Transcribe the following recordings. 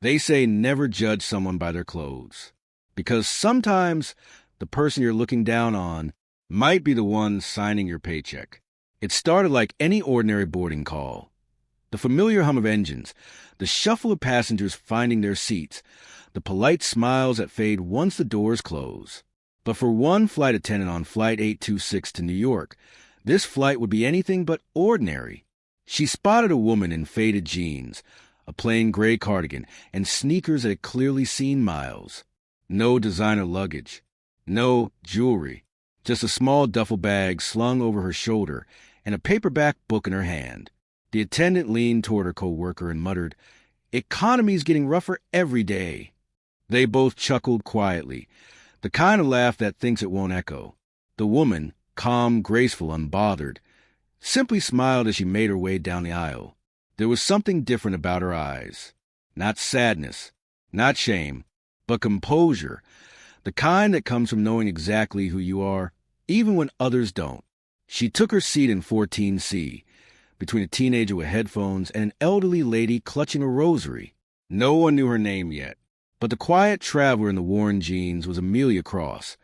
They say never judge someone by their clothes, because sometimes the person you're looking down on might be the one signing your paycheck. It started like any ordinary boarding call. The familiar hum of engines, the shuffle of passengers finding their seats, the polite smiles that fade once the doors close. But for one flight attendant on Flight 826 to New York, this flight would be anything but ordinary. She spotted a woman in faded jeans, a plain gray cardigan, and sneakers that had clearly seen miles. No designer luggage, no jewelry, just a small duffel bag slung over her shoulder and a paperback book in her hand. The attendant leaned toward her co-worker and muttered, "Economy's getting rougher every day." They both chuckled quietly, the kind of laugh that thinks it won't echo. The woman, calm, graceful, unbothered, simply smiled as she made her way down the aisle. There was something different about her eyes. Not sadness, not shame, but composure, the kind that comes from knowing exactly who you are, even when others don't. She took her seat in 14C, between a teenager with headphones and an elderly lady clutching a rosary. No one knew her name yet, but the quiet traveler in the worn jeans was Amelia Cross,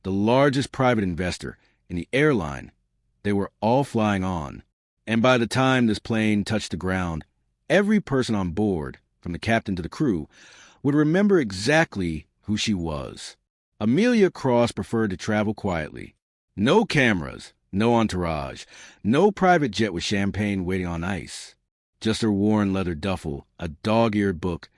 the largest private investor in the airline they were all flying on. And by the time this plane touched the ground, every person on board, from the captain to the crew, would remember exactly who she was. Amelia Cross preferred to travel quietly. No cameras, no entourage, no private jet with champagne waiting on ice. Just her worn leather duffel, a dog-eared book,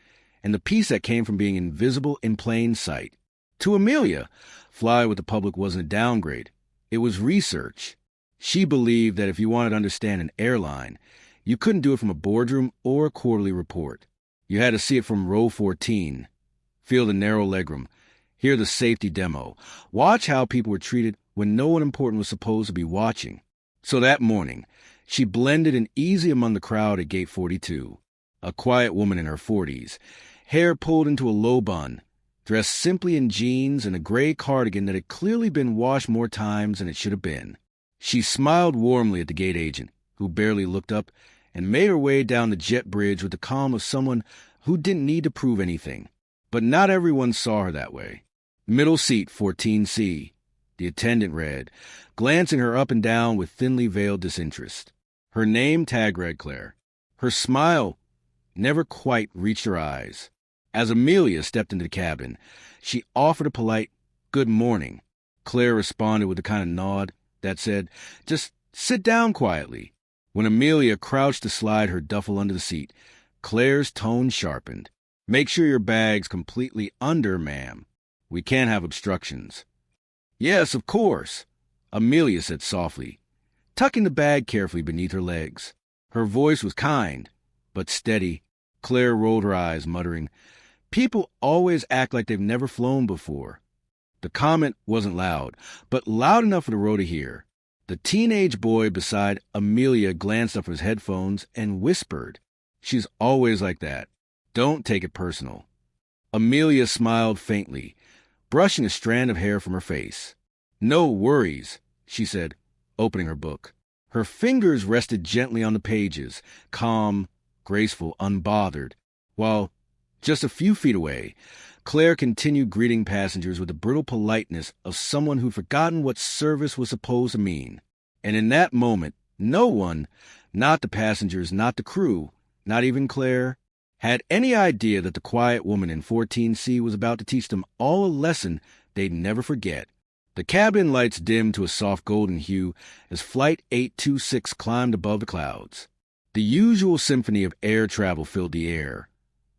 and the peace that came from being invisible in plain sight. To Amelia, fly with the public wasn't a downgrade. It was research. She believed that if you wanted to understand an airline, you couldn't do it from a boardroom or a quarterly report. You had to see it from row 14, feel the narrow legroom, hear the safety demo, watch how people were treated when no one important was supposed to be watching. So that morning, she blended in easy among the crowd at gate 42, a quiet woman in her 40s, hair pulled into a low bun, dressed simply in jeans and a gray cardigan that had clearly been washed more times than it should have been. She smiled warmly at the gate agent, who barely looked up, and made her way down the jet bridge with the calm of someone who didn't need to prove anything. But not everyone saw her that way. Middle seat, 14C, the attendant read, glancing her up and down with thinly veiled disinterest. Her name tag read Claire. Her smile never quite reached her eyes. As Amelia stepped into the cabin, she offered a polite, "Good morning." Claire responded with a kind of nod that said, "Just sit down quietly." When Amelia crouched to slide her duffel under the seat, Claire's tone sharpened. "Make sure your bag's completely under, ma'am. We can't have obstructions." "Yes, of course," Amelia said softly, tucking the bag carefully beneath her legs. Her voice was kind, but steady. Claire rolled her eyes, muttering, "People always act like they've never flown before." The comment wasn't loud, but loud enough for the row to hear. The teenage boy beside Amelia glanced up from his headphones and whispered, "She's always like that. Don't take it personal." Amelia smiled faintly, brushing a strand of hair from her face. "No worries," she said, opening her book. Her fingers rested gently on the pages, calm, graceful, unbothered, while, just a few feet away, Claire continued greeting passengers with the brittle politeness of someone who'd forgotten what service was supposed to mean. And in that moment, no one, not the passengers, not the crew, not even Claire, had any idea that the quiet woman in 14C was about to teach them all a lesson they'd never forget. The cabin lights dimmed to a soft golden hue as Flight 826 climbed above the clouds. The usual symphony of air travel filled the air.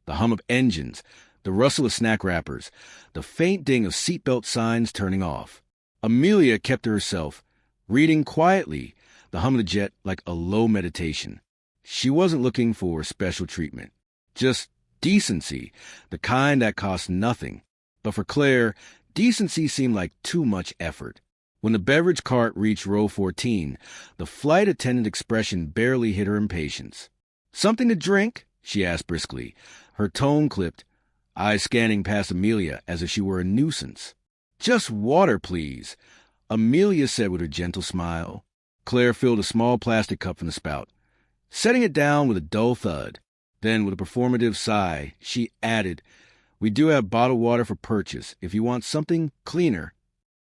The hum of engines, the rustle of snack wrappers, the faint ding of seatbelt signs turning off. Amelia kept to herself, reading quietly, the hum of the jet like a low meditation. She wasn't looking for special treatment, just decency, the kind that cost nothing. But for Claire, decency seemed like too much effort. When the beverage cart reached row 14, the flight attendant expression barely hid her impatience. "Something to drink?" she asked briskly, her tone clipped, eyes scanning past Amelia as if she were a nuisance. "Just water, please," Amelia said with her gentle smile. Claire filled a small plastic cup from the spout, setting it down with a dull thud. Then, with a performative sigh, she added, "We do have bottled water for purchase if you want something cleaner."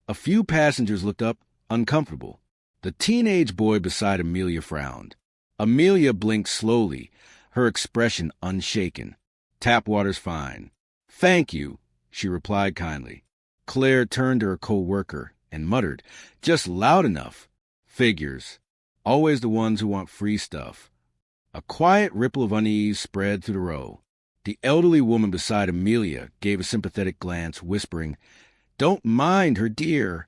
A few passengers looked up, uncomfortable. The teenage boy beside Amelia frowned. Amelia blinked slowly, her expression unshaken. "Tap water's fine." "Thank you," she replied kindly. Claire turned to her co-worker and muttered, "Just loud enough." "Figures. Always the ones who want free stuff." A quiet ripple of unease spread through the row. The elderly woman beside Amelia gave a sympathetic glance, whispering, "Don't mind her, dear."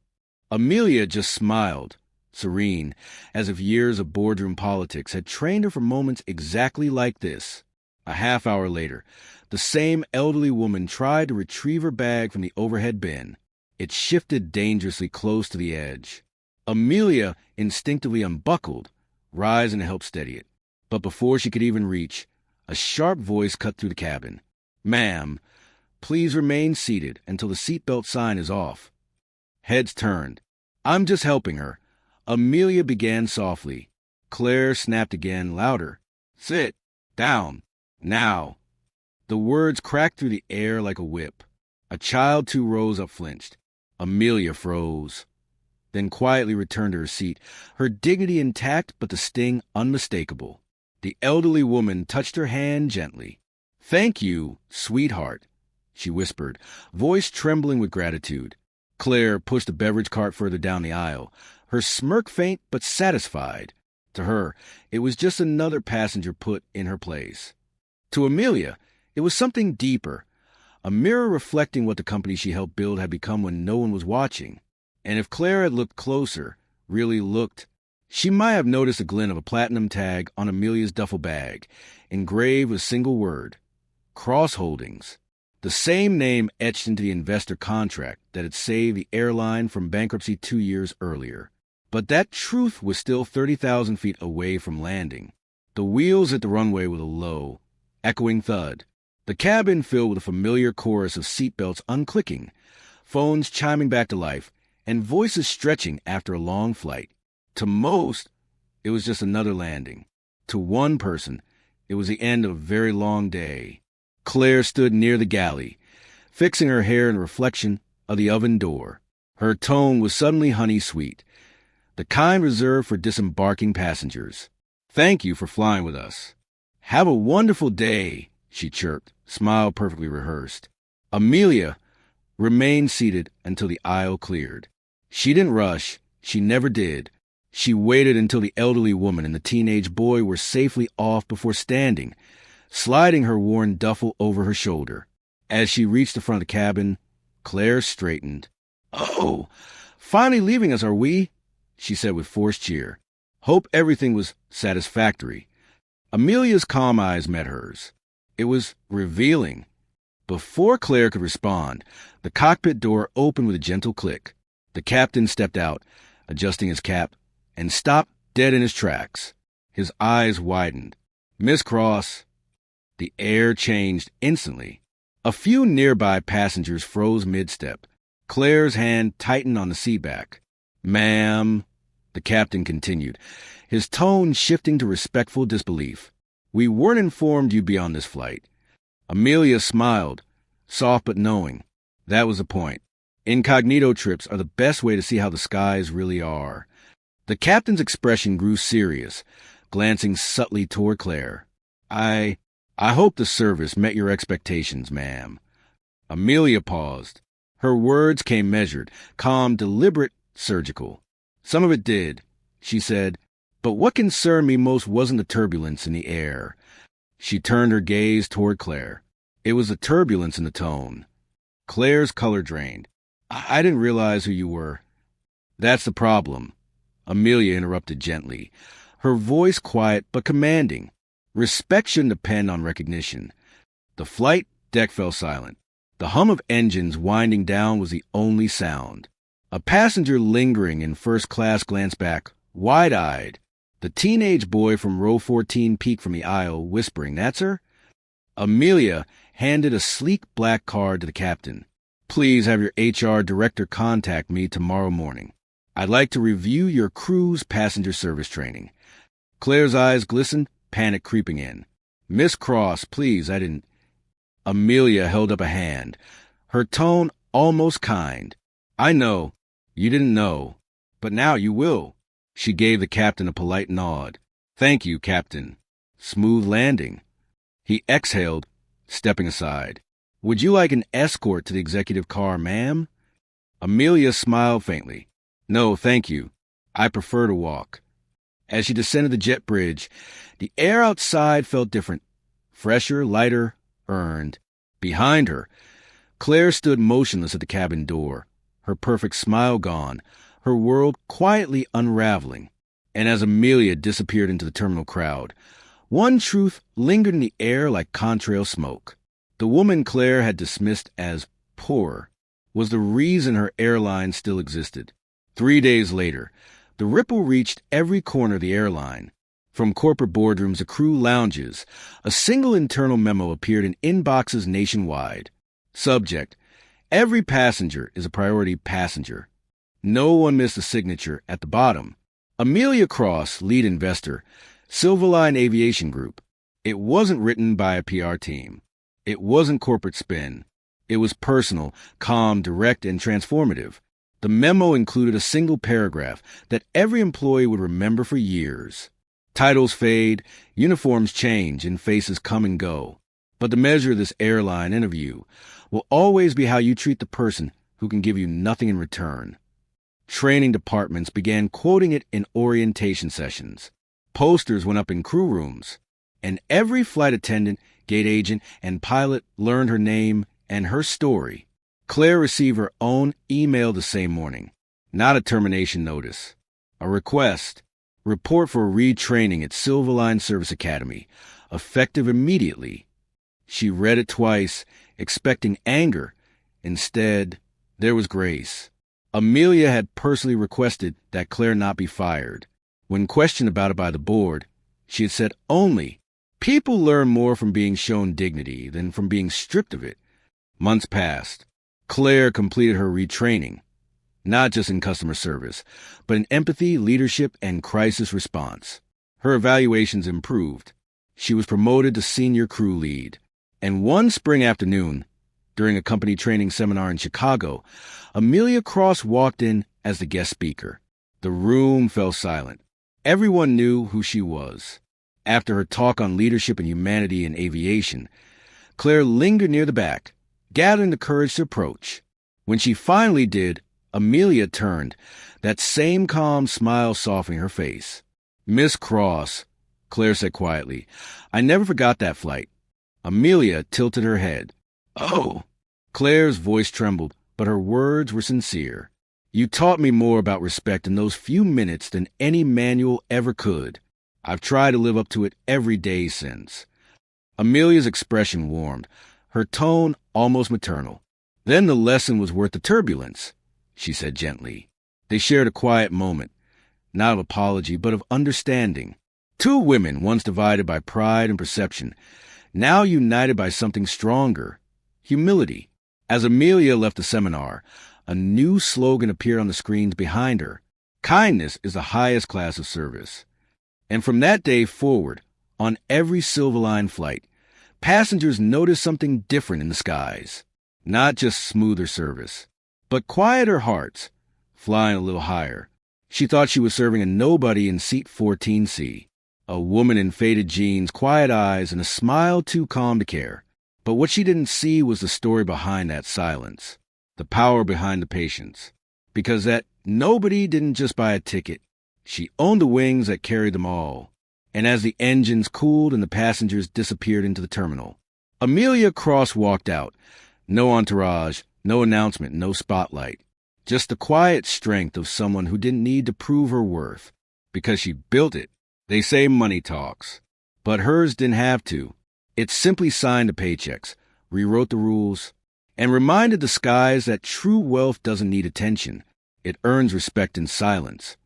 Amelia just smiled, serene, as if years of boardroom politics had trained her for moments exactly like this. A half hour later, the same elderly woman tried to retrieve her bag from the overhead bin. It shifted dangerously close to the edge. Amelia instinctively unbuckled, rising to help steady it. But before she could even reach, a sharp voice cut through the cabin. "Ma'am, please remain seated until the seatbelt sign is off." Heads turned. "I'm just helping her." Amelia began softly. Claire snapped again, louder. "Sit down. Now." The words cracked through the air like a whip. A child 2 rows up flinched. Amelia froze, then quietly returned to her seat, her dignity intact but the sting unmistakable. The elderly woman touched her hand gently. "Thank you, sweetheart," she whispered, voice trembling with gratitude. Claire pushed a beverage cart further down the aisle, her smirk faint but satisfied. To her, it was just another passenger put in her place. To Amelia, it was something deeper, a mirror reflecting what the company she helped build had become when no one was watching. And if Claire had looked closer, really looked, she might have noticed a glint of a platinum tag on Amelia's duffel bag, engraved with a single word: Cross Holdings. The same name etched into the investor contract that had saved the airline from bankruptcy 2 years earlier. But that truth was still 30,000 feet away from landing. The wheels hit the runway with a low, echoing thud. The cabin filled with a familiar chorus of seatbelts unclicking, phones chiming back to life, and voices stretching after a long flight. To most, it was just another landing. To one person, it was the end of a very long day. Claire stood near the galley, fixing her hair in reflection of the oven door. Her tone was suddenly honey-sweet, the kind reserved for disembarking passengers. "Thank you for flying with us." "Have a wonderful day," she chirped, smile perfectly rehearsed. Amelia remained seated until the aisle cleared. She didn't rush. She never did. She waited until the elderly woman and the teenage boy were safely off before standing, sliding her worn duffel over her shoulder. As she reached the front of the cabin, Claire straightened. "Oh, finally leaving us, are we?" she said with forced cheer. "Hope everything was satisfactory." Amelia's calm eyes met hers. It was revealing. Before Claire could respond, the cockpit door opened with a gentle click. The captain stepped out, adjusting his cap, and stopped dead in his tracks. His eyes widened. "Miss Cross." The air changed instantly. A few nearby passengers froze mid-step. Claire's hand tightened on the seatback. "Ma'am," the captain continued, his tone shifting to respectful disbelief. "We weren't informed you'd be on this flight." Amelia smiled, soft but knowing. That was the point. Incognito trips are the best way to see how the skies really are. The captain's expression grew serious, glancing subtly toward Claire. I hope the service met your expectations, ma'am." Amelia paused. Her words came measured, calm, deliberate, surgical. "Some of it did," she said, "but what concerned me most wasn't the turbulence in the air." She turned her gaze toward Claire. It was the turbulence in the tone. Claire's color drained. I didn't realize who you were." "That's the problem," Amelia interrupted gently, her voice quiet but commanding. Respect shouldn't depend on recognition. The flight deck fell silent. The hum of engines winding down was the only sound. A passenger lingering in first class glanced back, wide-eyed. The teenage boy from row 14 peeked from the aisle, whispering, "That's her?" Amelia handed a sleek black card to the captain. "Please have your HR director contact me tomorrow morning. I'd like to review your crew's passenger service training." Claire's eyes glistened, panic creeping in. Miss Cross, please, I didn't. Amelia held up a hand, her tone almost kind. I know. You didn't know. But now you will. She gave the captain a polite nod. Thank you, Captain. Smooth landing. He exhaled, stepping aside. Would you like an escort to the executive car, ma'am? Amelia smiled faintly. No, thank you. I prefer to walk. As she descended the jet bridge, the air outside felt different. Fresher, lighter, earned. Behind her, Claire stood motionless at the cabin door, her perfect smile gone, her world quietly unraveling. And as Amelia disappeared into the terminal crowd, one truth lingered in the air like contrail smoke. The woman Claire had dismissed as poor was the reason her airline still existed. 3 days later, the ripple reached every corner of the airline. From corporate boardrooms to crew lounges, a single internal memo appeared in inboxes nationwide. Subject: every passenger is a priority passenger. No one missed a signature at the bottom. Amelia Cross, lead investor, Silverline Aviation Group. It wasn't written by a PR team. It wasn't corporate spin. It was personal, calm, direct, and transformative. The memo included a single paragraph that every employee would remember for years. Titles fade, uniforms change, and faces come and go. But the measure of this airline interview will always be how you treat the person who can give you nothing in return. Training departments began quoting it in orientation sessions. Posters went up in crew rooms. And every flight attendant, gate agent, and pilot learned her name and her story. Claire received her own email the same morning. Not a termination notice. A request. Report for retraining at Silverline Service Academy. Effective immediately. She read it twice, expecting anger. Instead, there was grace. Amelia had personally requested that Claire not be fired. When questioned about it by the board, she had said only, "People learn more from being shown dignity than from being stripped of it." Months passed. Claire completed her retraining, not just in customer service, but in empathy, leadership, and crisis response. Her evaluations improved. She was promoted to senior crew lead. And one spring afternoon, during a company training seminar in Chicago, Amelia Cross walked in as the guest speaker. The room fell silent. Everyone knew who she was. After her talk on leadership and humanity in aviation, Claire lingered near the back, gathering the courage to approach. When she finally did, Amelia turned, that same calm smile softening her face. "Miss Cross," Claire said quietly, "I never forgot that flight." Amelia tilted her head. "Oh." Claire's voice trembled, but her words were sincere. "You taught me more about respect in those few minutes than any manual ever could. I've tried to live up to it every day since." Amelia's expression warmed, her tone almost maternal. "Then the lesson was worth the turbulence," she said gently. They shared a quiet moment, not of apology, but of understanding. Two women, once divided by pride and perception, now united by something stronger, humility. As Amelia left the seminar, a new slogan appeared on the screens behind her. Kindness is the highest class of service. And from that day forward, on every Silverline flight, passengers noticed something different in the skies. Not just smoother service, but quieter hearts, flying a little higher. She thought she was serving a nobody in seat 14C, a woman in faded jeans, quiet eyes, and a smile too calm to care. But what she didn't see was the story behind that silence, the power behind the patience. Because that nobody didn't just buy a ticket. She owned the wings that carried them all. And as the engines cooled and the passengers disappeared into the terminal, Amelia Cross walked out. No entourage, no announcement, no spotlight. Just the quiet strength of someone who didn't need to prove her worth, because she built it. They say money talks, but hers didn't have to. It simply signed the paychecks, rewrote the rules, and reminded the skies that true wealth doesn't need attention. It earns respect in silence.